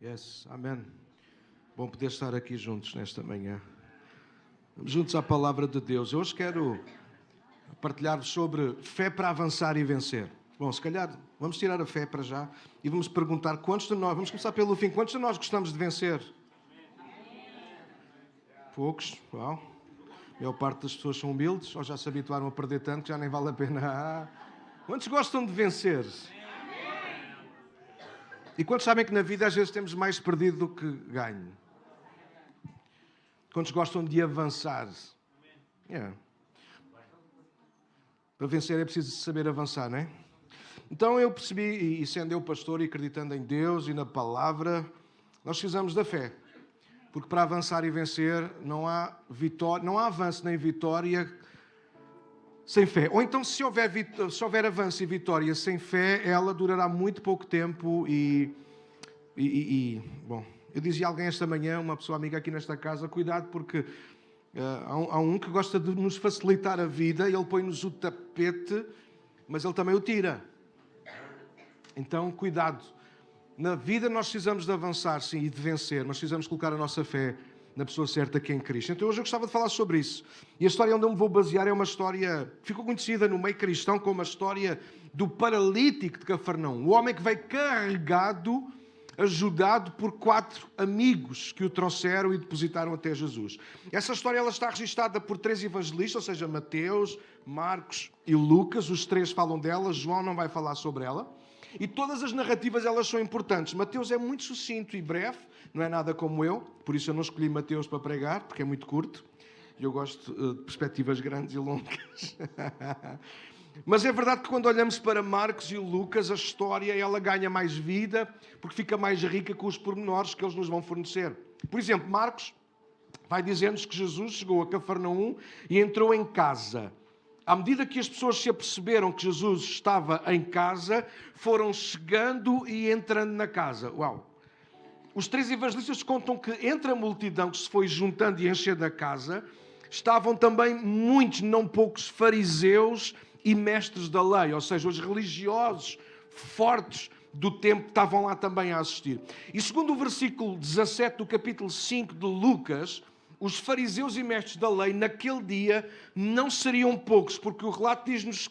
Yes, amém. Bom poder estar aqui juntos nesta manhã. Vamos juntos à palavra de Deus. Eu hoje quero partilhar-vos sobre fé para avançar e vencer. Bom, se calhar vamos tirar a fé para já e vamos perguntar quantos de nós, vamos começar pelo fim, quantos de nós gostamos de vencer? Poucos, uau. A maior parte das pessoas são humildes ou já se habituaram a perder tanto que já nem vale a pena. Quantos gostam de vencer? E quantos sabem que na vida às vezes temos mais perdido do que ganho? Quantos gostam de avançar? Para vencer é preciso saber avançar, não é? Então eu percebi, e sendo eu pastor e acreditando em Deus e na palavra, nós precisamos da fé. Porque para avançar e vencer não há vitória, não há avanço nem vitória sem fé. Ou então se houver avanço e vitória sem fé, ela durará muito pouco tempo bom, eu dizia a alguém esta manhã, uma pessoa amiga aqui nesta casa, cuidado porque há um que gosta de nos facilitar a vida, ele põe-nos o tapete, mas ele também o tira. Então, cuidado. Na vida nós precisamos de avançar, sim, e de vencer, mas precisamos colocar a nossa fé na pessoa certa que é em Cristo. Então hoje eu gostava de falar sobre isso. E a história onde eu me vou basear é uma história que ficou conhecida no meio cristão como a história do paralítico de Cafarnaum. O homem que veio carregado, ajudado por 4 amigos que o trouxeram e depositaram até Jesus. Essa história ela está registada por 3 evangelistas, ou seja, Mateus, Marcos e Lucas. Os 3 falam dela, João não vai falar sobre ela. E todas as narrativas elas são importantes. Mateus é muito sucinto e breve, não é nada como eu, por isso eu não escolhi Mateus para pregar, porque é muito curto. Eu gosto de perspectivas grandes e longas. Mas é verdade que quando olhamos para Marcos e Lucas, a história ela ganha mais vida, porque fica mais rica com os pormenores que eles nos vão fornecer. Por exemplo, Marcos vai dizer-nos que Jesus chegou a Cafarnaum e entrou em casa. À medida que as pessoas se aperceberam que Jesus estava em casa, foram chegando e entrando na casa. Uau! Os 3 evangelistas contam que entre a multidão que se foi juntando e enchendo a casa, estavam também muitos, não poucos, fariseus e mestres da lei, ou seja, os religiosos fortes do tempo estavam lá também a assistir. E segundo o versículo 17 do capítulo 5 de Lucas, os fariseus e mestres da lei, naquele dia, não seriam poucos, porque o relato diz-nos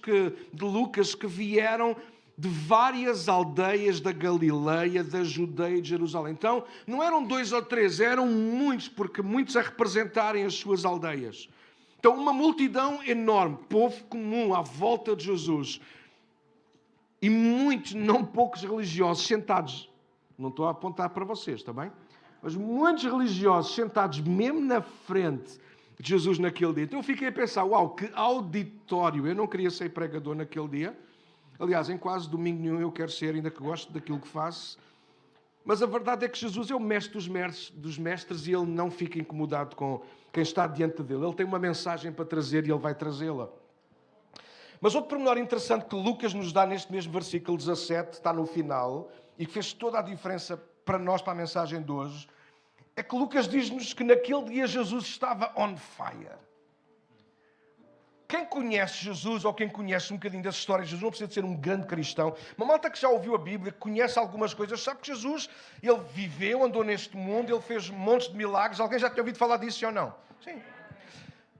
de Lucas que vieram de várias aldeias da Galileia, da Judeia e de Jerusalém. Então, não eram 2 ou 3, eram muitos, porque muitos a representarem as suas aldeias. Então, uma multidão enorme, povo comum à volta de Jesus. E muitos, não poucos religiosos, sentados. Não estou a apontar para vocês, está bem? Mas muitos religiosos sentados mesmo na frente de Jesus naquele dia. Então eu fiquei a pensar, uau, que auditório. Eu não queria ser pregador naquele dia. Aliás, em quase domingo nenhum eu quero ser, ainda que gosto daquilo que faço. Mas a verdade é que Jesus é o mestre dos mestres e ele não fica incomodado com quem está diante dele. Ele tem uma mensagem para trazer e ele vai trazê-la. Mas outro pormenor interessante que Lucas nos dá neste mesmo versículo 17, está no final, e que fez toda a diferença para nós, para a mensagem de hoje, é que Lucas diz-nos que naquele dia Jesus estava on fire. Quem conhece Jesus, ou quem conhece um bocadinho dessa história de Jesus, não precisa de ser um grande cristão. Uma malta que já ouviu a Bíblia, que conhece algumas coisas, sabe que Jesus, ele viveu, andou neste mundo, ele fez montes de milagres. Alguém já tem ouvido falar disso ou não? Sim.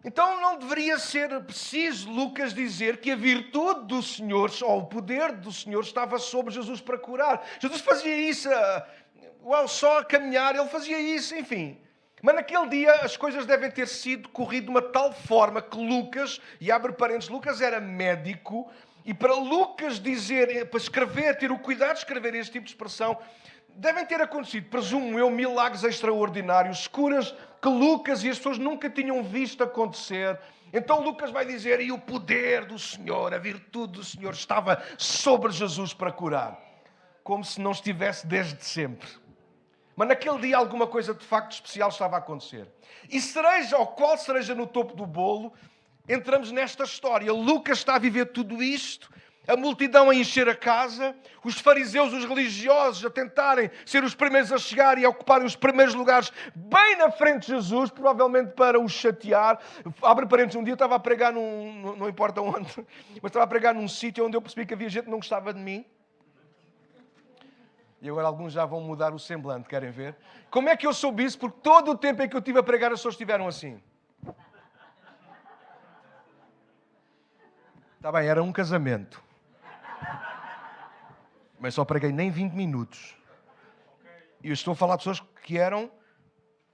Então não deveria ser preciso Lucas dizer que a virtude do Senhor, ou o poder do Senhor, estava sobre Jesus para curar. Jesus fazia isso, só a caminhar, ele fazia isso, enfim. Mas naquele dia as coisas devem ter sido corrido de uma tal forma que Lucas, e abre parênteses, Lucas era médico, e para Lucas dizer, para escrever, ter o cuidado de escrever este tipo de expressão, devem ter acontecido, presumo eu, milagres extraordinários, curas que Lucas e as pessoas nunca tinham visto acontecer. Então Lucas vai dizer, e o poder do Senhor, a virtude do Senhor estava sobre Jesus para curar. Como se não estivesse desde sempre. Mas naquele dia alguma coisa de facto especial estava a acontecer. E cereja, ou qual cereja no topo do bolo, entramos nesta história. Lucas está a viver tudo isto, a multidão a encher a casa, os fariseus, os religiosos a tentarem ser os primeiros a chegar e a ocuparem os primeiros lugares bem na frente de Jesus, provavelmente para o chatear. Abre parênteses, um dia eu estava a pregar não importa onde, mas estava a pregar num sítio onde eu percebi que havia gente que não gostava de mim. E agora alguns já vão mudar o semblante, querem ver? Como é que eu soube isso? Porque todo o tempo em que eu estive a pregar, as pessoas estiveram assim. Está bem, era um casamento. Mas só preguei nem 20 minutos. E eu estou a falar de pessoas que eram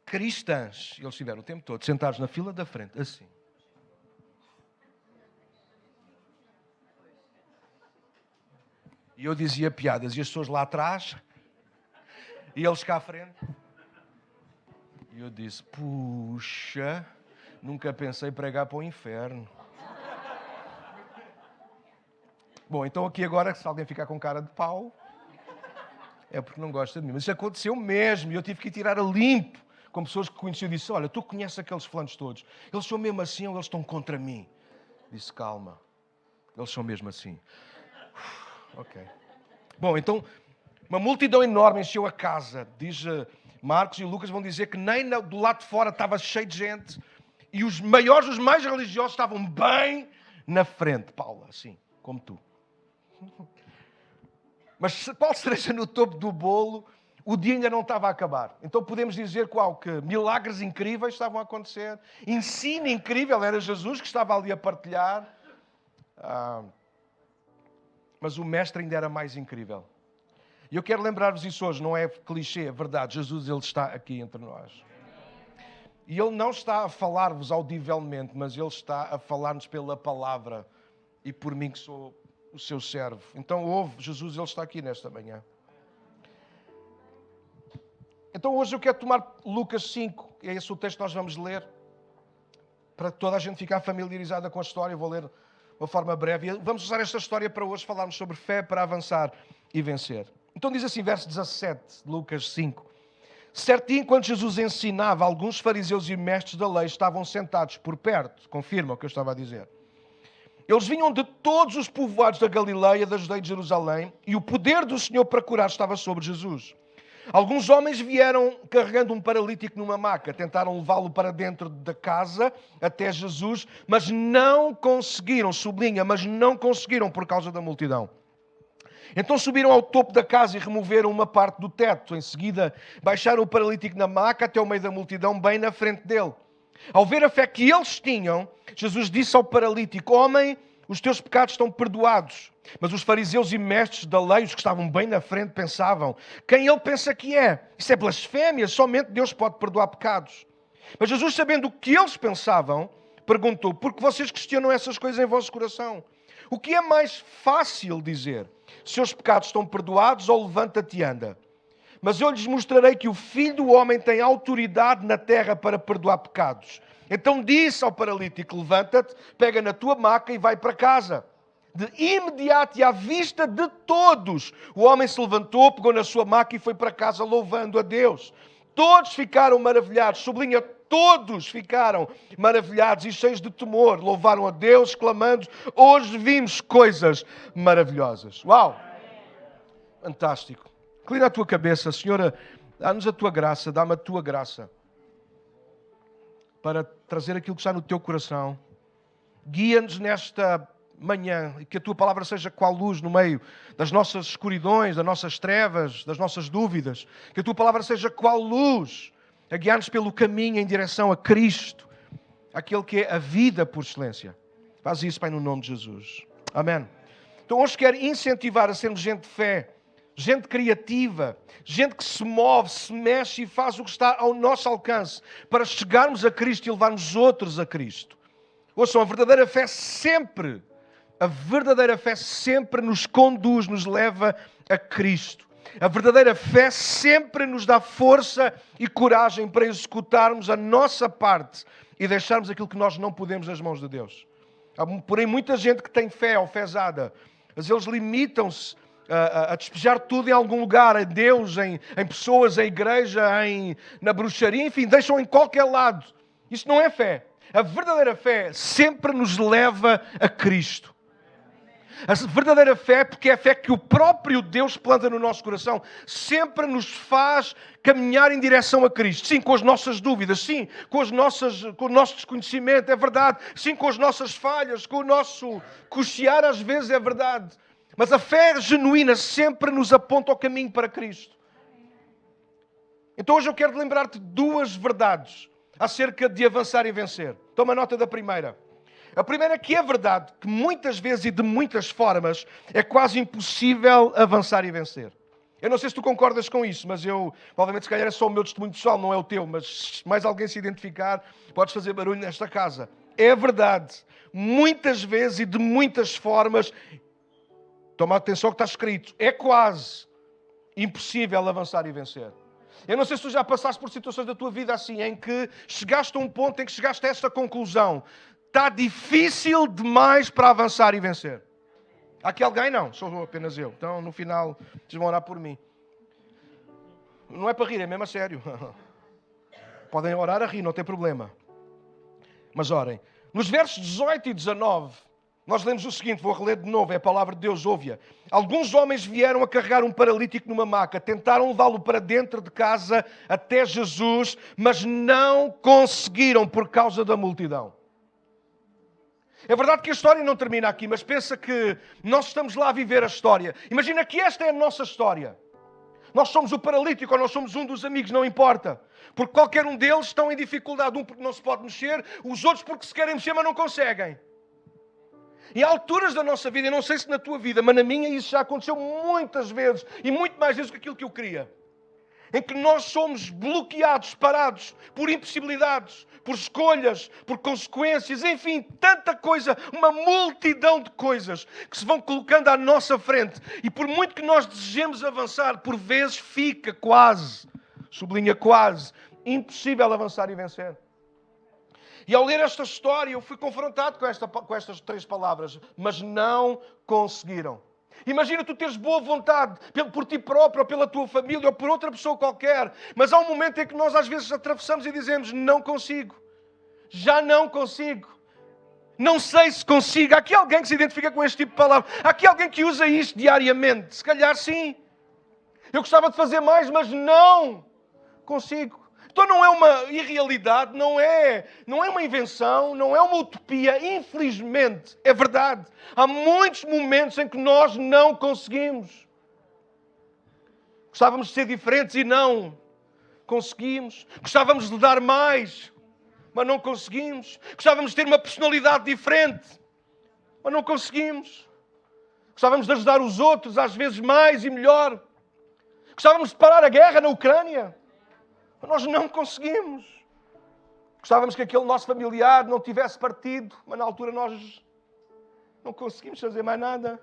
cristãs. E eles estiveram o tempo todo sentados na fila da frente, assim. E eu dizia piadas, e as pessoas lá atrás, e eles cá à frente. E eu disse, puxa, nunca pensei pregar para o inferno. Bom, então aqui agora, se alguém ficar com cara de pau, é porque não gosta de mim. Mas isso aconteceu mesmo, e eu tive que ir tirar a limpo, com pessoas que conheci. Eu disse, olha, tu conheces aqueles fulanos todos, eles são mesmo assim ou eles estão contra mim? Disse, calma, eles são mesmo assim. Ok. Bom, então, uma multidão enorme encheu a casa. Diz Marcos e Lucas vão dizer que nem do lado de fora estava cheio de gente. E os maiores, os mais religiosos estavam bem na frente, Paula, assim, como tu. Mas qual seja no topo do bolo, o dia ainda não estava a acabar. Então podemos dizer que milagres incríveis estavam a acontecer. Ensino incrível, era Jesus que estava ali a partilhar. Mas o mestre ainda era mais incrível. E eu quero lembrar-vos isso hoje, não é clichê, é verdade. Jesus, ele está aqui entre nós. E ele não está a falar-vos audivelmente, mas ele está a falar-nos pela palavra e por mim que sou o seu servo. Então ouve, Jesus, ele está aqui nesta manhã. Então hoje eu quero tomar Lucas 5, é esse o texto que nós vamos ler, para toda a gente ficar familiarizada com a história. Eu vou ler de uma forma breve. Vamos usar esta história para hoje falarmos sobre fé para avançar e vencer. Então diz assim, verso 17, Lucas 5. Certinho, enquanto Jesus ensinava, alguns fariseus e mestres da lei estavam sentados por perto. Confirma o que eu estava a dizer. Eles vinham de todos os povoados da Galileia, da Judeia e de Jerusalém, e o poder do Senhor para curar estava sobre Jesus. Alguns homens vieram carregando um paralítico numa maca, tentaram levá-lo para dentro da casa até Jesus, mas não conseguiram, sublinha, mas não conseguiram por causa da multidão. Então subiram ao topo da casa e removeram uma parte do teto. Em seguida, baixaram o paralítico na maca até ao meio da multidão, bem na frente dele. Ao ver a fé que eles tinham, Jesus disse ao paralítico, homem, os teus pecados estão perdoados. Mas os fariseus e mestres da lei, os que estavam bem na frente, pensavam, quem ele pensa que é? Isso é blasfémia, somente Deus pode perdoar pecados. Mas Jesus, sabendo o que eles pensavam, perguntou, por que vocês questionam essas coisas em vosso coração? O que é mais fácil dizer? Seus pecados estão perdoados ou levanta-te e anda? Mas eu lhes mostrarei que o Filho do Homem tem autoridade na terra para perdoar pecados. Então disse ao paralítico, levanta-te, pega na tua maca e vai para casa. De imediato e à vista de todos, o homem se levantou, pegou na sua maca e foi para casa louvando a Deus. Todos ficaram maravilhados, sublinha, todos ficaram maravilhados e cheios de temor. Louvaram a Deus, clamando, hoje vimos coisas maravilhosas. Uau! Fantástico. Inclina a tua cabeça, Senhora, dá-nos a tua graça, dá-me a tua graça para trazer aquilo que está no teu coração. Guia-nos nesta manhã e que a tua palavra seja qual luz no meio das nossas escuridões, das nossas trevas, das nossas dúvidas. Que a tua palavra seja qual luz a guiar-nos pelo caminho em direção a Cristo, aquele que é a vida por excelência. Faz isso, Pai, no nome de Jesus. Amém. Então hoje quero incentivar a sermos gente de fé, gente criativa, gente que se move, se mexe e faz o que está ao nosso alcance para chegarmos a Cristo e levarmos outros a Cristo. Ouçam, a verdadeira fé sempre nos conduz, nos leva a Cristo. A verdadeira fé sempre nos dá força e coragem para executarmos a nossa parte e deixarmos aquilo que nós não podemos nas mãos de Deus. Há, porém, muita gente que tem fé ou fezada, mas eles limitam-se a despejar tudo em algum lugar, em Deus, em pessoas, em igreja, na bruxaria, enfim, deixam em qualquer lado. Isso não é fé. A verdadeira fé sempre nos leva a Cristo. A verdadeira fé, porque é a fé que o próprio Deus planta no nosso coração, sempre nos faz caminhar em direção a Cristo. Sim, com as nossas dúvidas, sim, com o nosso desconhecimento, é verdade. Sim, com as nossas falhas, com o nosso cochear às vezes, é verdade. Mas a fé genuína sempre nos aponta ao caminho para Cristo. Então hoje eu quero lembrar-te duas verdades acerca de avançar e vencer. Toma nota da primeira. A primeira é que é verdade que muitas vezes e de muitas formas é quase impossível avançar e vencer. Eu não sei se tu concordas com isso, mas eu, provavelmente se calhar é só o meu testemunho pessoal, não é o teu, mas se mais alguém se identificar, podes fazer barulho nesta casa. É verdade, muitas vezes e de muitas formas, toma atenção ao que está escrito, é quase impossível avançar e vencer. Eu não sei se tu já passaste por situações da tua vida assim, em que chegaste a um ponto em que chegaste a esta conclusão. Está difícil demais para avançar e vencer. Há aqui alguém? Não, sou apenas eu. Então, no final, vocês vão orar por mim. Não é para rir, é mesmo a sério. Podem orar a rir, não tem problema. Mas orem. Nos versos 18 e 19, nós lemos o seguinte, vou reler de novo, é a palavra de Deus, ouve-a. Alguns homens vieram a carregar um paralítico numa maca, tentaram levá-lo para dentro de casa até Jesus, mas não conseguiram por causa da multidão. É verdade que a história não termina aqui, mas pensa que nós estamos lá a viver a história. Imagina que esta é a nossa história. Nós somos o paralítico ou nós somos um dos amigos, não importa. Porque qualquer um deles estão em dificuldade. Um porque não se pode mexer, os outros porque se querem mexer, mas não conseguem. E há alturas da nossa vida, eu não sei se na tua vida, mas na minha isso já aconteceu muitas vezes, e muito mais vezes do que aquilo que eu queria. Em que nós somos bloqueados, parados, por impossibilidades, por escolhas, por consequências, enfim, tanta coisa, uma multidão de coisas que se vão colocando à nossa frente. E por muito que nós desejemos avançar, por vezes fica quase, sublinha quase, impossível avançar e vencer. E ao ler esta história, eu fui confrontado com estas três palavras, mas não conseguiram. Imagina tu teres boa vontade por ti próprio, ou pela tua família, ou por outra pessoa qualquer. Mas há um momento em que nós às vezes atravessamos e dizemos, não consigo. Já não consigo. Não sei se consigo. Há aqui alguém que se identifica com este tipo de palavra. Há aqui alguém que usa isto diariamente. Se calhar sim. Eu gostava de fazer mais, mas não consigo. Então não é uma irrealidade, não é uma invenção, não é uma utopia. Infelizmente, é verdade. Há muitos momentos em que nós não conseguimos. Gostávamos de ser diferentes e não conseguimos. Gostávamos de dar mais, mas não conseguimos. Gostávamos de ter uma personalidade diferente, mas não conseguimos. Gostávamos de ajudar os outros, às vezes mais e melhor. Gostávamos de parar a guerra na Ucrânia. Nós não conseguimos. Gostávamos que aquele nosso familiar não tivesse partido, mas na altura nós não conseguimos fazer mais nada.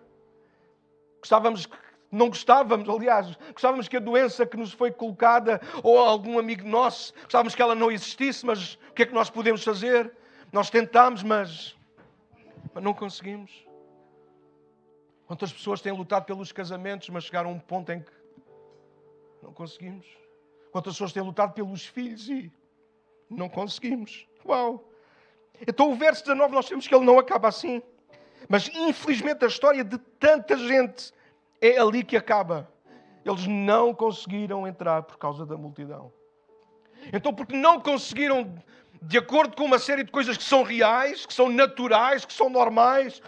Não gostávamos, aliás, gostávamos que a doença que nos foi colocada, ou algum amigo nosso, gostávamos que ela não existisse, mas o que é que nós podemos fazer? Nós tentámos, mas não conseguimos. Quantas pessoas têm lutado pelos casamentos, mas chegaram a um ponto em que não conseguimos? Quantas pessoas têm lutado pelos filhos e não conseguimos? Uau! Então o verso 19 nós temos que ele não acaba assim. Mas infelizmente a história de tanta gente é ali que acaba. Eles não conseguiram entrar por causa da multidão. Então porque não conseguiram, de acordo com uma série de coisas que são reais, que são naturais, que são normais,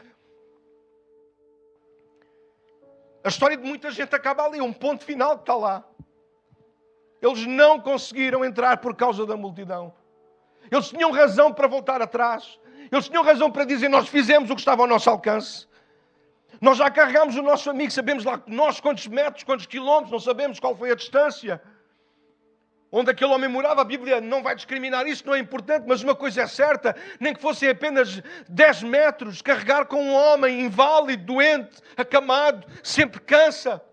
a história de muita gente acaba ali, um ponto final que está lá. Eles não conseguiram entrar por causa da multidão. Eles tinham razão para voltar atrás. Eles tinham razão para dizer, nós fizemos o que estava ao nosso alcance. Nós já carregámos o nosso amigo, sabemos lá nós quantos metros, quantos quilómetros, não sabemos qual foi a distância. Onde aquele homem morava, a Bíblia não vai discriminar isso, não é importante, mas uma coisa é certa, nem que fossem apenas 10 metros, carregar com um homem inválido, doente, acamado, sempre cansa.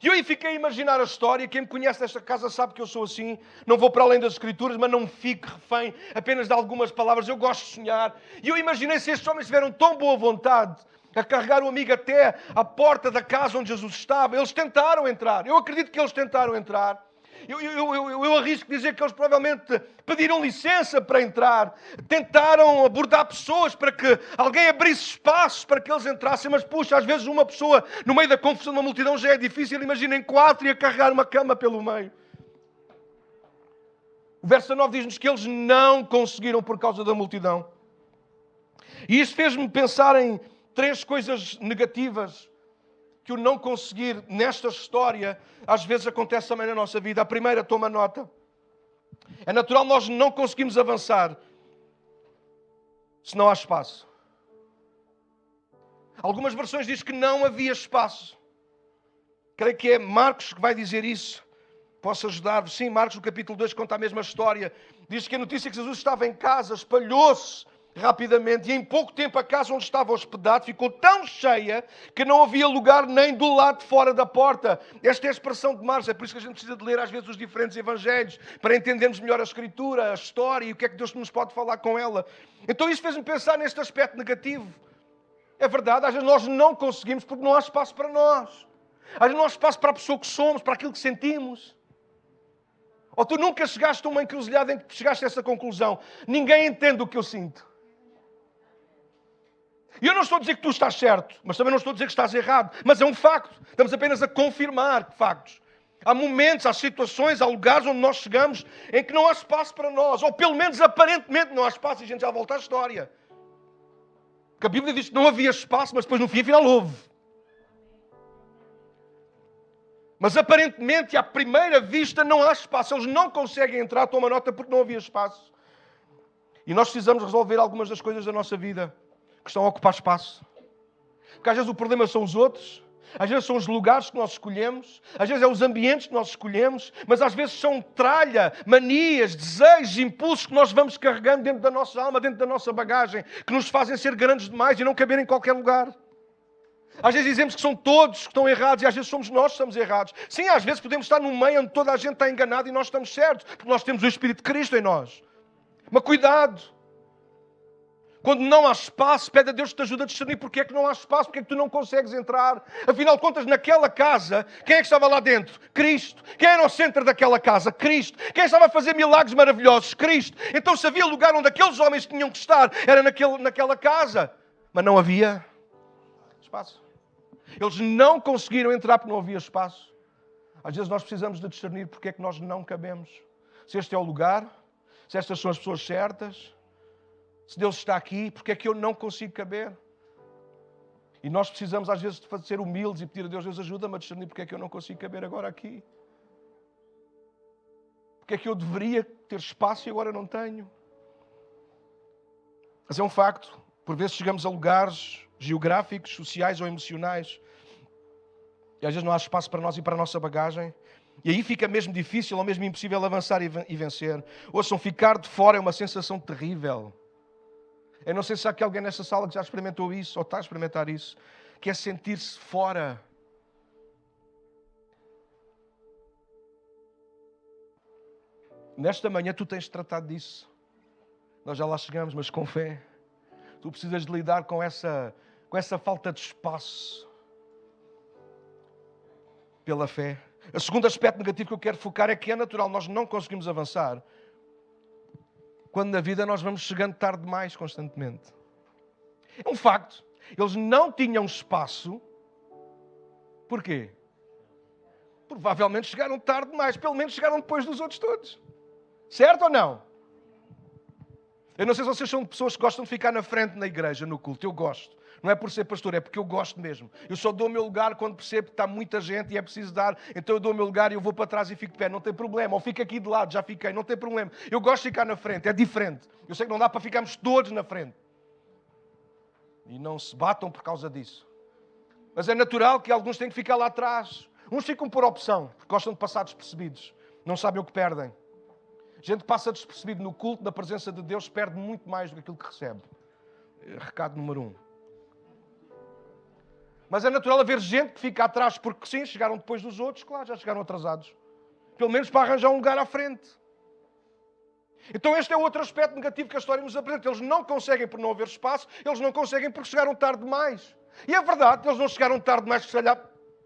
E eu aí fiquei a imaginar a história. Quem me conhece desta casa sabe que eu sou assim. Não vou para além das Escrituras, mas não fico refém apenas de algumas palavras. Eu gosto de sonhar. E eu imaginei se estes homens tiveram tão boa vontade a carregar o amigo até à porta da casa onde Jesus estava. Eles tentaram entrar. Eu acredito que eles tentaram entrar. Eu arrisco dizer que eles provavelmente pediram licença para entrar. Tentaram abordar pessoas para que alguém abrisse espaços para que eles entrassem. Mas, puxa, às vezes uma pessoa no meio da confusão de uma multidão já é difícil. Imaginem 4 e a carregar uma cama pelo meio. O verso 9 diz-nos que eles não conseguiram por causa da multidão. E isto fez-me pensar em 3 coisas negativas que o não conseguir nesta história, às vezes acontece também na nossa vida. A primeira, toma nota. É natural nós não conseguimos avançar se não há espaço. Algumas versões dizem que não havia espaço. Creio que é Marcos que vai dizer isso. Posso ajudar-vos? Sim, Marcos no capítulo 2 conta a mesma história. Diz que a notícia que Jesus estava em casa espalhou-se rapidamente e em pouco tempo a casa onde estava hospedado ficou tão cheia que não havia lugar nem do lado de fora da porta. Esta é a expressão de Marcos. É por isso que a gente precisa de ler às vezes os diferentes evangelhos para entendermos melhor a Escritura, a história e o que é que Deus nos pode falar com ela. Então isso fez-me pensar neste aspecto negativo. É verdade, às vezes nós não conseguimos porque não há espaço para nós. Às vezes não há espaço para a pessoa que somos, para aquilo que sentimos. Ou tu nunca chegaste a uma encruzilhada em que chegaste a essa conclusão. Ninguém entende o que eu sinto. E eu não estou a dizer que tu estás certo, mas também não estou a dizer que estás errado. Mas é um facto. Estamos apenas a confirmar factos. Há momentos, há situações, há lugares onde nós chegamos em que não há espaço para nós. Ou pelo menos aparentemente não há espaço. E a gente já volta à história. Porque a Bíblia diz que não havia espaço, mas depois no fim, afinal, houve. Mas aparentemente, à primeira vista, não há espaço. Eles não conseguem entrar, toma nota, porque não havia espaço. E nós precisamos resolver algumas das coisas da nossa vida que estão a ocupar espaço. Porque às vezes o problema são os outros, às vezes são os lugares que nós escolhemos, às vezes é os ambientes que nós escolhemos, mas às vezes são tralha, manias, desejos, impulsos que nós vamos carregando dentro da nossa alma, dentro da nossa bagagem, que nos fazem ser grandes demais e não caber em qualquer lugar. Às vezes dizemos que são todos que estão errados e às vezes somos nós que estamos errados. Sim, às vezes podemos estar num meio onde toda a gente está enganada e nós estamos certos, porque nós temos o Espírito de Cristo em nós. Mas cuidado! Quando não há espaço, pede a Deus que te ajude a discernir porque é que não há espaço, porque é que tu não consegues entrar. Afinal de contas, naquela casa, quem é que estava lá dentro? Cristo. Quem era o centro daquela casa? Cristo. Quem estava a fazer milagres maravilhosos? Cristo. Então se havia lugar onde aqueles homens tinham que estar, era naquela casa. Mas não havia espaço. Eles não conseguiram entrar porque não havia espaço. Às vezes nós precisamos de discernir porque é que nós não cabemos. Se este é o lugar, se estas são as pessoas certas, se Deus está aqui, porque é que eu não consigo caber? E nós precisamos às vezes de ser humildes e pedir a Deus, Deus ajuda-me a discernir porque é que eu não consigo caber agora aqui. Porque é que eu deveria ter espaço e agora não tenho. Mas é um facto. Por vezes chegamos a lugares geográficos, sociais ou emocionais e às vezes não há espaço para nós e para a nossa bagagem. E aí fica mesmo difícil ou mesmo impossível avançar e vencer. Ouçam, ficar de fora é uma sensação terrível. Eu não sei se há aqui alguém nesta sala que já experimentou isso ou está a experimentar isso, que é sentir-se fora. Nesta manhã tu tens tratado disso. Nós já lá chegamos, mas com fé. Tu precisas de lidar com essa falta de espaço pela fé. O segundo aspecto negativo que eu quero focar é que é natural, nós não conseguimos avançar quando na vida nós vamos chegando tarde demais constantemente. É um facto. Eles não tinham espaço. Porquê? Provavelmente chegaram tarde demais. Pelo menos chegaram depois dos outros todos. Certo ou não? Eu não sei se vocês são pessoas que gostam de ficar na frente na igreja, no culto. Eu gosto. Não é por ser pastor, é porque eu gosto mesmo. Eu só dou o meu lugar quando percebo que está muita gente e é preciso dar. Então eu dou o meu lugar e eu vou para trás e fico de pé. Não tem problema. Ou fico aqui de lado, já fiquei. Não tem problema. Eu gosto de ficar na frente. É diferente. Eu sei que não dá para ficarmos todos na frente. E não se batam por causa disso. Mas é natural que alguns têm que ficar lá atrás. Uns ficam por opção, porque gostam de passar despercebidos. Não sabem o que perdem. Gente que passa despercebido no culto, na presença de Deus, perde muito mais do que aquilo que recebe. Recado número 1. Mas é natural haver gente que fica atrás porque sim, chegaram depois dos outros, claro, já chegaram atrasados. Pelo menos para arranjar um lugar à frente. Então este é outro aspecto negativo que a história nos apresenta. Eles não conseguem por não haver espaço, eles não conseguem porque chegaram tarde demais. E é verdade, eles não chegaram tarde demais, se calhar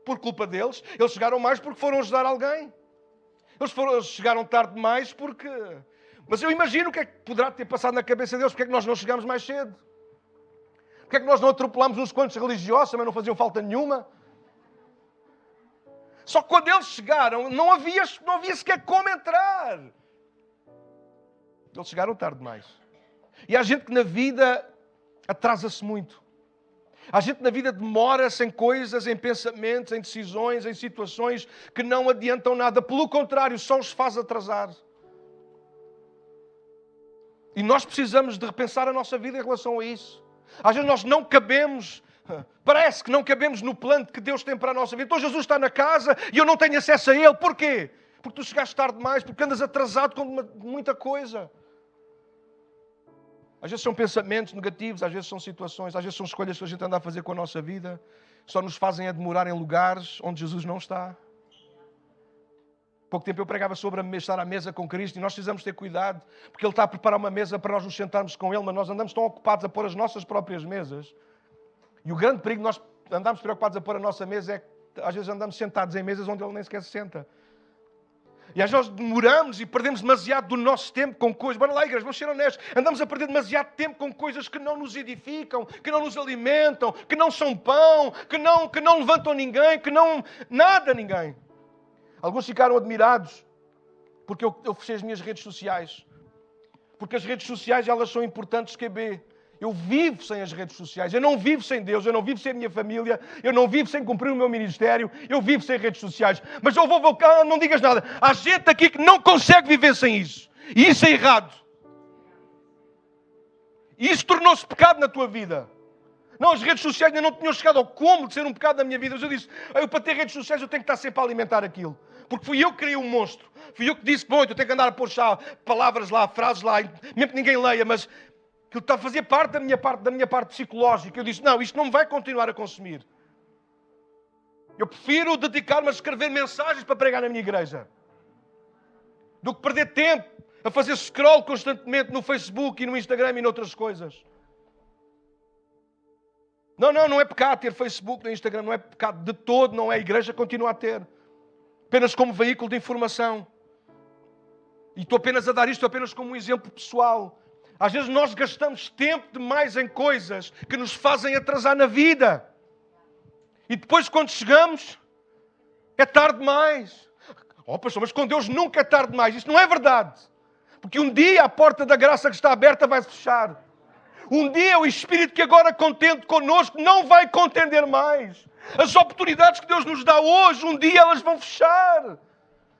por culpa deles, eles chegaram mais porque foram ajudar alguém. Eles chegaram tarde demais porque... Mas eu imagino o que é que poderá ter passado na cabeça deles, porque é que nós não chegamos mais cedo. Porque é que nós não atropelámos uns quantos religiosos, também não faziam falta nenhuma. Só que quando eles chegaram, não havia sequer como entrar. Eles chegaram tarde demais. E há gente que na vida atrasa-se muito. A gente na vida demora-se em coisas, em pensamentos, em decisões, em situações que não adiantam nada. Pelo contrário, só os faz atrasar. E nós precisamos de repensar a nossa vida em relação a isso. Às vezes nós não cabemos, parece que não cabemos no plano que Deus tem para a nossa vida. Então Jesus está na casa e eu não tenho acesso a Ele. Porquê? Porque tu chegaste tarde demais, porque andas atrasado com muita coisa. Às vezes são pensamentos negativos, às vezes são situações, às vezes são escolhas que a gente anda a fazer com a nossa vida, só nos fazem a demorar em lugares onde Jesus não está. Pouco tempo eu pregava sobre estar à mesa com Cristo e nós precisamos ter cuidado, porque Ele está a preparar uma mesa para nós nos sentarmos com Ele, mas nós andamos tão ocupados a pôr as nossas próprias mesas. E o grande perigo de nós andarmos preocupados a pôr a nossa mesa é que às vezes andamos sentados em mesas onde Ele nem sequer se senta. E às vezes nós demoramos e perdemos demasiado do nosso tempo com coisas. Bora lá, igreja, vamos ser honestos. Andamos a perder demasiado tempo com coisas que não nos edificam, que não nos alimentam, que não são pão, que não levantam ninguém, que não... nada a ninguém. Alguns ficaram admirados porque eu fechei as minhas redes sociais. Porque as redes sociais, elas são importantes que eu vivo sem as redes sociais. Eu não vivo sem Deus, eu não vivo sem a minha família, eu não vivo sem cumprir o meu ministério, eu vivo sem redes sociais. Mas eu vou voltar, não digas nada. Há gente aqui que não consegue viver sem isso. E isso é errado. E isso tornou-se pecado na tua vida. Não, as redes sociais ainda não tinham chegado ao cúmulo de ser um pecado na minha vida. Mas eu disse, para ter redes sociais eu tenho que estar sempre a alimentar aquilo. Porque fui eu que criei um monstro. Fui eu que disse, bom, eu tenho que andar a pôr palavras lá, frases lá, mesmo que ninguém leia, mas aquilo está a fazer parte da minha parte psicológica. Eu disse, não, isto não me vai continuar a consumir. Eu prefiro dedicar-me a escrever mensagens para pregar na minha igreja do que perder tempo a fazer scroll constantemente no Facebook e no Instagram e noutras coisas. Não é pecado ter Facebook no Instagram, não é pecado de todo, não é. A igreja continua a ter. Apenas como veículo de informação. E estou apenas a dar isto apenas como um exemplo pessoal. Às vezes nós gastamos tempo demais em coisas que nos fazem atrasar na vida. E depois quando chegamos, é tarde demais. Oh, pastor, mas com Deus nunca é tarde demais. Isso não é verdade. Porque um dia a porta da graça que está aberta vai se fechar. Um dia o Espírito que agora contende connosco não vai contender mais. As oportunidades que Deus nos dá hoje, um dia elas vão fechar.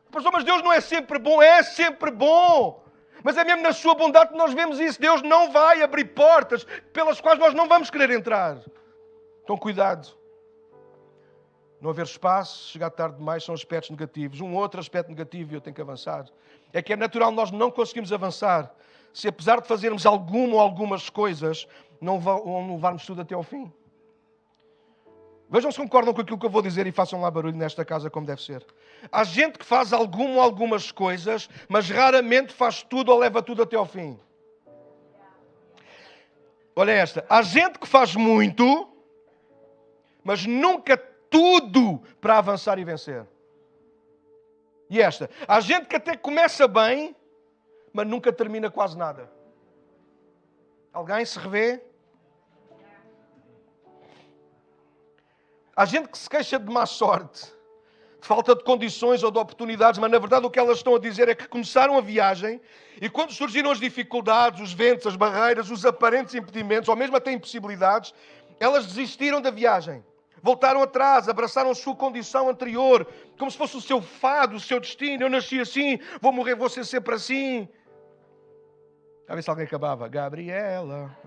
Pastor, mas Deus não é sempre bom? É sempre bom. Mas é mesmo na sua bondade que nós vemos isso. Deus não vai abrir portas pelas quais nós não vamos querer entrar. Então cuidado. Não haver espaço, chegar tarde demais, são aspectos negativos. Um outro aspecto negativo, e eu tenho que avançar, é que é natural nós não conseguimos avançar se apesar de fazermos alguma ou algumas coisas, não levarmos tudo até ao fim. Vejam se concordam com aquilo que eu vou dizer e façam lá barulho nesta casa como deve ser. Há gente que faz alguma ou algumas coisas, mas raramente faz tudo ou leva tudo até ao fim. Olha esta. Há gente que faz muito, mas nunca tudo para avançar e vencer. E esta. Há gente que até começa bem, mas nunca termina quase nada. Alguém se revê? Há gente que se queixa de má sorte, de falta de condições ou de oportunidades, mas na verdade o que elas estão a dizer é que começaram a viagem e quando surgiram as dificuldades, os ventos, as barreiras, os aparentes impedimentos, ou mesmo até impossibilidades, elas desistiram da viagem. Voltaram atrás, abraçaram a sua condição anterior, como se fosse o seu fado, o seu destino. Eu nasci assim, vou morrer, vou ser sempre assim. A ver se alguém acabava. Gabriela.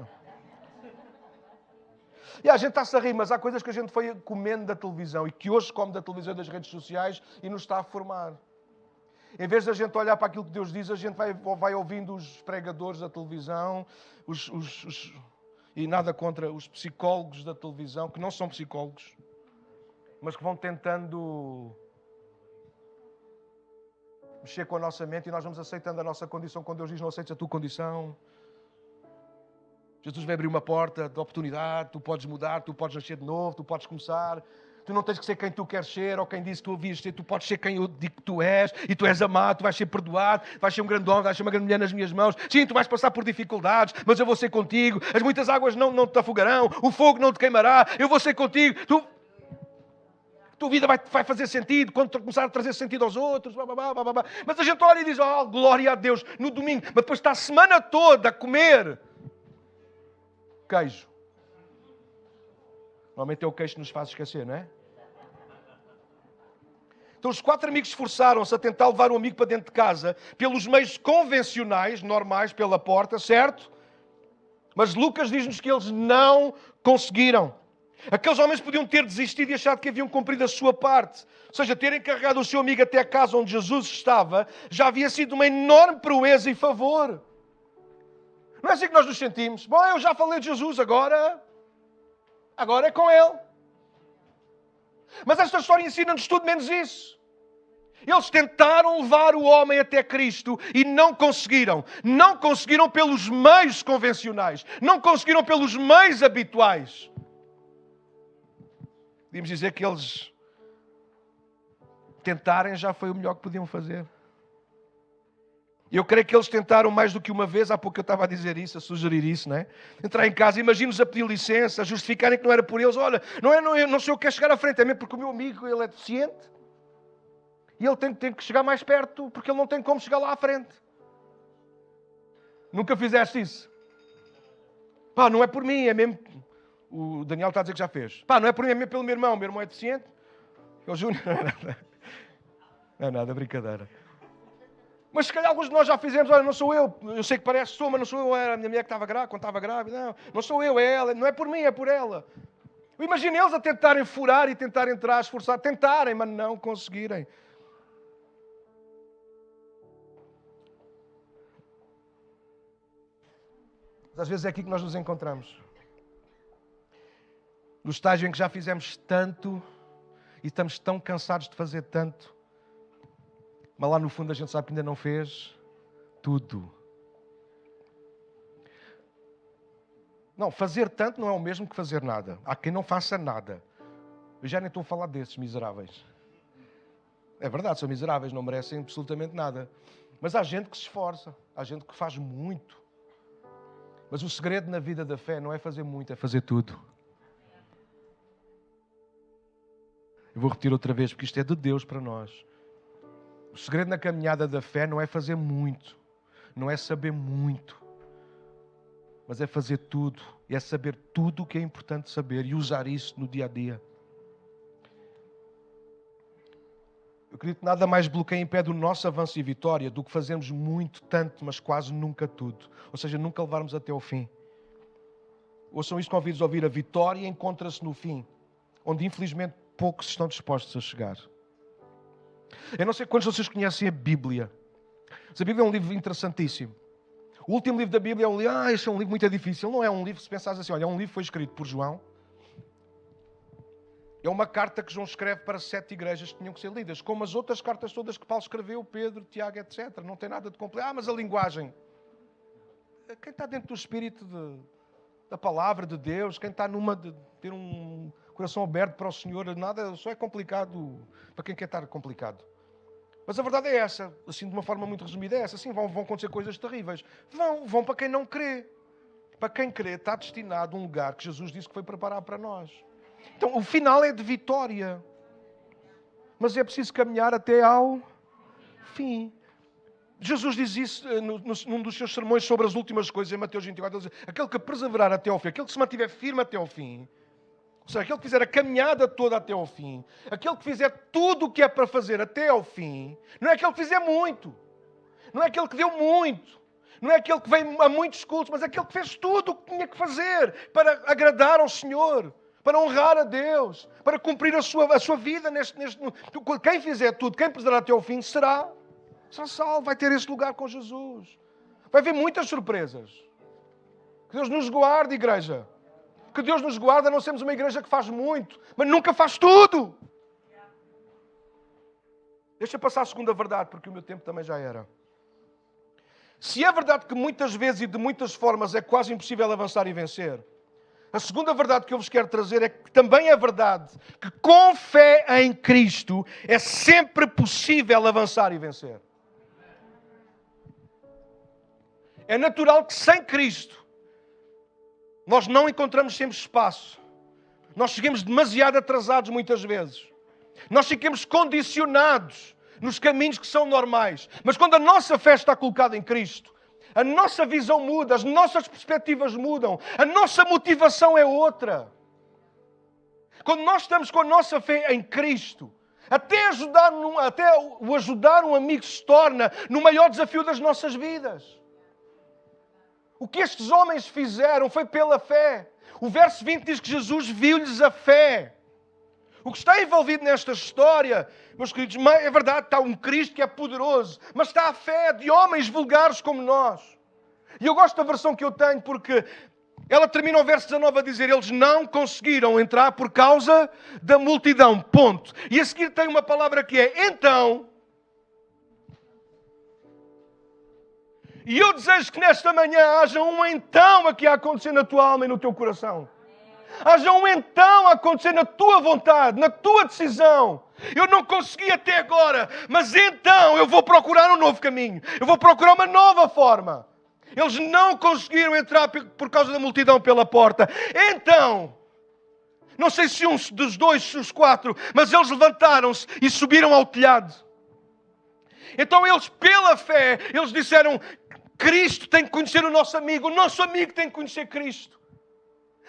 E a gente está-se a rir, mas há coisas que a gente foi comendo da televisão e que hoje come da televisão e das redes sociais e nos está a formar. Em vez de a gente olhar para aquilo que Deus diz, a gente vai ouvindo os pregadores da televisão, e nada contra os psicólogos da televisão, que não são psicólogos, mas que vão tentando mexer com a nossa mente e nós vamos aceitando a nossa condição quando Deus diz não aceites a tua condição. Jesus vai abrir uma porta de oportunidade, tu podes mudar, tu podes nascer de novo, tu podes começar. Tu não tens que ser quem tu queres ser ou quem disse que tu havias ser. Tu podes ser quem eu digo que tu és e tu és amado, tu vais ser perdoado, vais ser um grande homem, vais ser uma grande mulher nas minhas mãos. Sim, tu vais passar por dificuldades, mas eu vou ser contigo. As muitas águas não te afogarão, o fogo não te queimará, eu vou ser contigo. Tua vida vai fazer sentido quando tu começar a trazer sentido aos outros. Mas a gente olha e diz, oh, glória a Deus, no domingo. Mas depois está a semana toda a comer queijo. Normalmente é o queixo que nos faz esquecer, não é? Então os 4 amigos esforçaram-se a tentar levar o amigo para dentro de casa pelos meios convencionais, normais, pela porta, certo? Mas Lucas diz-nos que eles não conseguiram. Aqueles homens podiam ter desistido e achado que haviam cumprido a sua parte. Ou seja, terem carregado o seu amigo até a casa onde Jesus estava, já havia sido uma enorme proeza e favor. Não é assim que nós nos sentimos? Bom, eu já falei de Jesus, agora é com Ele. Mas esta história ensina-nos tudo menos isso. Eles tentaram levar o homem até Cristo e não conseguiram. Não conseguiram pelos meios convencionais. Não conseguiram pelos meios habituais. Podíamos dizer que eles tentarem já foi o melhor que podiam fazer. Eu creio que eles tentaram mais do que uma vez. Há pouco eu estava a dizer isso, a sugerir isso, não é? Entrar em casa, imagina-os a pedir licença, a justificarem que não era por eles. Olha, não sou eu que quero chegar à frente, é mesmo porque o meu amigo ele é deficiente. E ele tem que chegar mais perto, porque ele não tem como chegar lá à frente. Nunca fizeste isso? Pá, não é por mim, é mesmo... O Daniel está a dizer que já fez. Pá, não é por mim, é mesmo pelo meu irmão. O meu irmão é deficiente. É o Júnior. Não é nada, brincadeira. Mas se calhar alguns de nós já fizemos. Olha, não sou eu. Eu sei que parece que sou, mas não sou eu. Era a minha mulher que estava grávida, quando estava grávida. Não sou eu, é ela. Não é por mim, é por ela. Imagina eles a tentarem furar e tentar entrar, esforçar. Tentarem, mas não conseguirem. Às vezes é aqui que nós nos encontramos. No estágio em que já fizemos tanto e estamos tão cansados de fazer tanto, mas lá no fundo a gente sabe que ainda não fez tudo. Não, fazer tanto não é o mesmo que fazer nada. Há quem não faça nada. Eu já nem estou a falar desses miseráveis. É verdade, são miseráveis, não merecem absolutamente nada. Mas há gente que se esforça, há gente que faz muito. Mas o segredo na vida da fé não é fazer muito, é fazer tudo. Eu vou repetir outra vez, porque isto é de Deus para nós. O segredo na caminhada da fé não é fazer muito, não é saber muito, mas é fazer tudo, e é saber tudo o que é importante saber e usar isso no dia a dia. Eu acredito que nada mais bloqueia em pé do nosso avanço e vitória do que fazermos muito, tanto, mas quase nunca tudo. Ou seja, nunca levarmos até ao fim. Ouçam isto, convido-vos a ouvir. A vitória encontra-se no fim, onde infelizmente poucos estão dispostos a chegar. Eu não sei quantos de vocês conhecem a Bíblia. Mas a Bíblia é um livro interessantíssimo. O último livro da Bíblia é um livro... este é um livro muito difícil. Não é um livro, se pensares assim, olha, é um livro que foi escrito por João. É uma carta que João escreve para 7 igrejas que tinham que ser lidas, como as outras cartas todas que Paulo escreveu, Pedro, Tiago, etc. Não tem nada de complicado. Mas a linguagem... Quem está dentro do espírito da palavra de Deus, quem está numa de ter um coração aberto para o Senhor, nada, só é complicado para quem quer estar complicado. Mas a verdade é essa, assim de uma forma muito resumida é essa. Sim, vão acontecer coisas terríveis. Vão para quem não crê. Para quem crê, está destinado a um lugar que Jesus disse que foi preparar para nós. Então, o final é de vitória. Mas é preciso caminhar até ao fim. Jesus diz isso num dos seus sermões sobre as últimas coisas, em Mateus 24. Ele diz, aquele que perseverar até ao fim, aquele que se mantiver firme até ao fim, ou seja, aquele que fizer a caminhada toda até ao fim, aquele que fizer tudo o que é para fazer até ao fim, não é aquele que fizer muito, não é aquele que deu muito, não é aquele que veio a muitos cultos, mas é aquele que fez tudo o que tinha que fazer para agradar ao Senhor, para honrar a Deus, para cumprir a sua vida neste. Quem fizer tudo, quem perseverar até ao fim, será salvo, vai ter esse lugar com Jesus. Vai haver muitas surpresas. Que Deus nos guarde, igreja. Que Deus nos guarde a não sermos uma igreja que faz muito, mas nunca faz tudo. Deixa eu passar a segunda verdade, porque o meu tempo também já era. Se é verdade que muitas vezes e de muitas formas é quase impossível avançar e vencer, a segunda verdade que eu vos quero trazer é que também é verdade que com fé em Cristo é sempre possível avançar e vencer. É natural que sem Cristo nós não encontramos sempre espaço. Nós chegamos demasiado atrasados muitas vezes. Nós ficamos condicionados nos caminhos que são normais. Mas quando a nossa fé está colocada em Cristo, a nossa visão muda, as nossas perspectivas mudam, a nossa motivação é outra. Quando nós estamos com a nossa fé em Cristo, até o ajudar um amigo se torna no maior desafio das nossas vidas. O que estes homens fizeram foi pela fé. O verso 20 diz que Jesus viu-lhes a fé. O que está envolvido nesta história, meus queridos, é verdade, está um Cristo que é poderoso, mas está a fé de homens vulgares como nós. E eu gosto da versão que eu tenho porque ela termina o verso 19 a dizer: eles não conseguiram entrar por causa da multidão, ponto. E a seguir tem uma palavra que é então. E eu desejo que nesta manhã haja um então aqui a acontecer na tua alma e no teu coração. Haja um então a acontecer na tua vontade, na tua decisão. Eu não consegui até agora, mas então eu vou procurar um novo caminho. Eu vou procurar uma nova forma. Eles não conseguiram entrar por causa da multidão pela porta. Então, não sei se um dos dois, os quatro, mas eles levantaram-se e subiram ao telhado. Então eles, pela fé, eles disseram: Cristo tem que conhecer o nosso amigo tem que conhecer Cristo.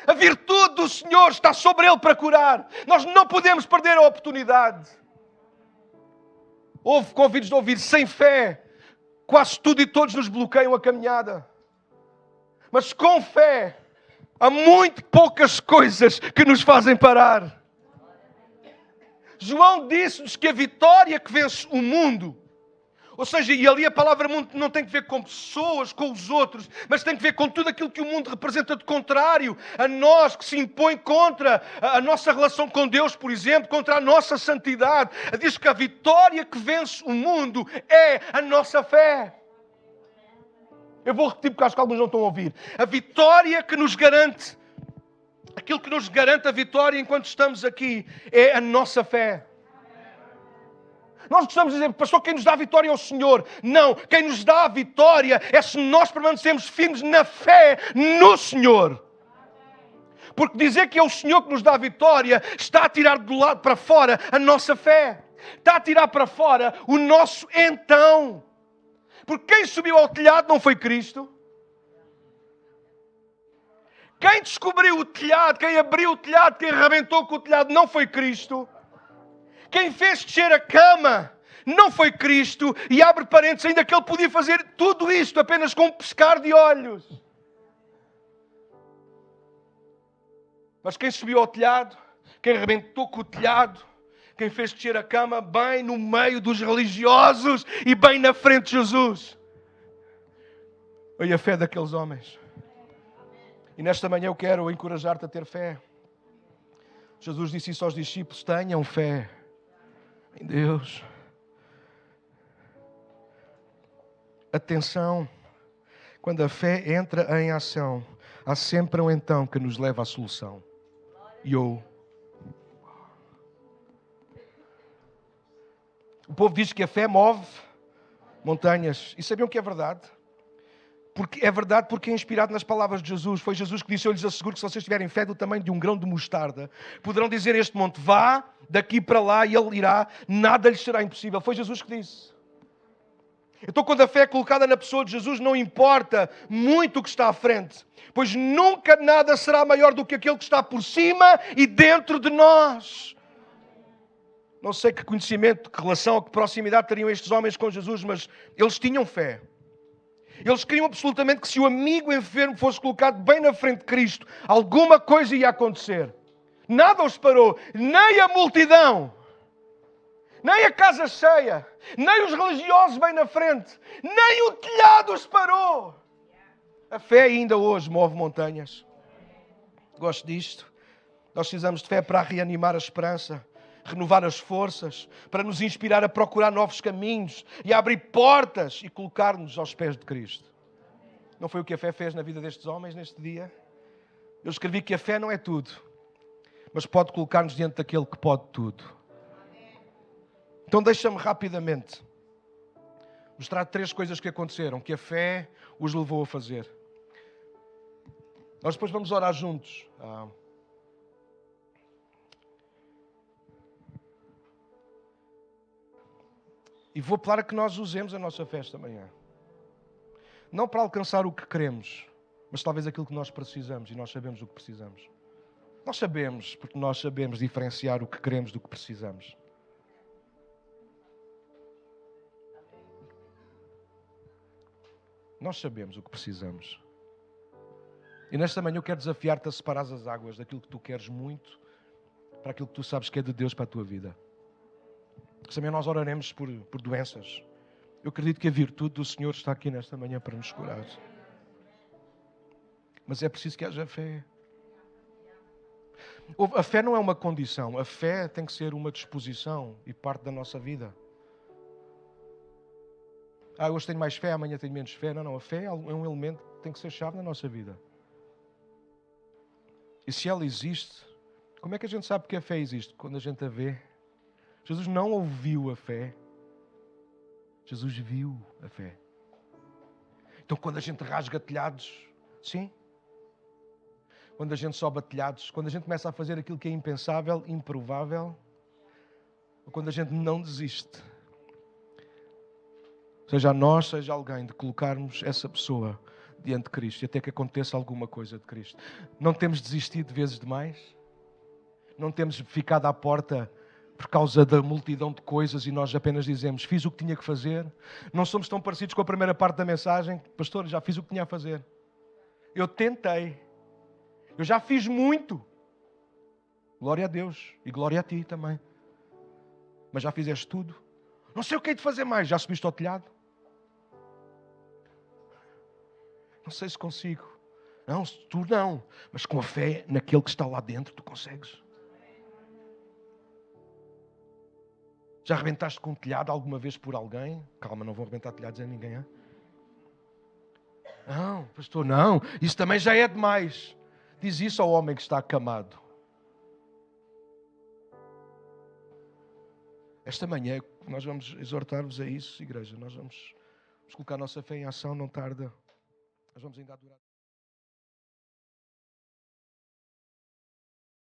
A virtude do Senhor está sobre Ele para curar. Nós não podemos perder a oportunidade. Houve convites de ouvir, sem fé, quase tudo e todos nos bloqueiam a caminhada. Mas com fé, há muito poucas coisas que nos fazem parar. João disse-nos que a vitória que vence o mundo, ou seja, e ali a palavra mundo não tem que ver com pessoas, com os outros, mas tem que ver com tudo aquilo que o mundo representa de contrário a nós, que se impõe contra a nossa relação com Deus, por exemplo, contra a nossa santidade. Diz que a vitória que vence o mundo é a nossa fé. Eu vou repetir porque acho que alguns não estão a ouvir. A vitória que nos garante, aquilo que nos garante a vitória enquanto estamos aqui, é a nossa fé. Nós gostamos de dizer: pastor, quem nos dá a vitória é o Senhor. Não, quem nos dá a vitória é se nós permanecemos firmes na fé no Senhor. Porque dizer que é o Senhor que nos dá a vitória está a tirar do lado para fora a nossa fé. Está a tirar para fora o nosso então. Porque quem subiu ao telhado não foi Cristo. Quem descobriu o telhado, quem abriu o telhado, quem arrebentou com o telhado não foi Cristo. Quem fez descer a cama não foi Cristo. E abre parênteses, ainda que Ele podia fazer tudo isto apenas com um piscar de olhos. Mas quem subiu ao telhado, quem arrebentou com o telhado, quem fez descer a cama bem no meio dos religiosos e bem na frente de Jesus, foi a fé daqueles homens. E nesta manhã eu quero encorajar-te a ter fé. Jesus disse isso aos discípulos: tenham fé em Deus. Atenção, quando a fé entra em ação, há sempre um então que nos leva à solução. O povo diz que a fé move montanhas. E sabiam que é verdade? É verdade porque é inspirado nas palavras de Jesus. Foi Jesus que disse: eu lhes asseguro que se vocês tiverem fé do tamanho de um grão de mostarda, poderão dizer a este monte: vá daqui para lá, e ele irá, nada lhes será impossível. Foi Jesus que disse. Então, quando a fé é colocada na pessoa de Jesus, não importa muito o que está à frente, pois nunca nada será maior do que aquele que está por cima e dentro de nós. Não sei que conhecimento, que relação, que proximidade teriam estes homens com Jesus, mas eles tinham fé. Eles queriam absolutamente que, se o amigo enfermo fosse colocado bem na frente de Cristo, alguma coisa ia acontecer. Nada os parou, nem a multidão, nem a casa cheia, nem os religiosos bem na frente, nem o telhado os parou. A fé ainda hoje move montanhas. Gosto disto. Nós precisamos de fé para reanimar a esperança, renovar as forças, para nos inspirar a procurar novos caminhos e a abrir portas e colocar-nos aos pés de Cristo. Não foi o que a fé fez na vida destes homens neste dia? Eu escrevi que a fé não é tudo, mas pode colocar-nos diante daquele que pode tudo. Então deixa-me rapidamente mostrar 3 coisas que aconteceram, que a fé os levou a fazer. Nós depois vamos orar juntos. E vou apelar a que nós usemos a nossa fé esta manhã. Não para alcançar o que queremos, mas talvez aquilo que nós precisamos, e nós sabemos o que precisamos. Nós sabemos, porque nós sabemos diferenciar o que queremos do que precisamos. Nós sabemos o que precisamos. E nesta manhã eu quero desafiar-te a separar as águas daquilo que tu queres muito para aquilo que tu sabes que é de Deus para a tua vida. Também nós oraremos por doenças. Eu acredito que a virtude do Senhor está aqui nesta manhã para nos curar. Mas é preciso que haja fé. A fé não é uma condição. A fé tem que ser uma disposição e parte da nossa vida. Hoje tenho mais fé, amanhã tenho menos fé. Não. A fé é um elemento que tem que ser chave na nossa vida. E se ela existe, como é que a gente sabe que a fé existe? Quando a gente a vê. Jesus não ouviu a fé. Jesus viu a fé. Então quando a gente rasga telhados, sim. Quando a gente sobe a telhados, quando a gente começa a fazer aquilo que é impensável, improvável, ou quando a gente não desiste. Seja a nós, seja alguém, de colocarmos essa pessoa diante de Cristo e até que aconteça alguma coisa de Cristo. Não temos desistido de vezes demais? Não temos ficado à porta por causa da multidão de coisas e nós apenas dizemos, fiz o que tinha que fazer? Não somos tão parecidos com a primeira parte da mensagem? Pastor, já fiz o que tinha a fazer. Eu tentei. Eu já fiz muito. Glória a Deus e glória a ti também. Mas já fizeste tudo. Não sei o que é de fazer mais. Já subiste ao telhado? Não sei se consigo. Não, tu não. Mas com a fé naquele que está lá dentro, tu consegues. Já arrebentaste com um telhado alguma vez por alguém? Calma, não vou arrebentar telhados a ninguém, hein? Não, pastor, não. Isso também já é demais. Diz isso ao homem que está acamado. Esta manhã nós vamos exortar-vos a isso, igreja. Nós vamos colocar a nossa fé em ação, não tarda. Nós vamos ainda adorar.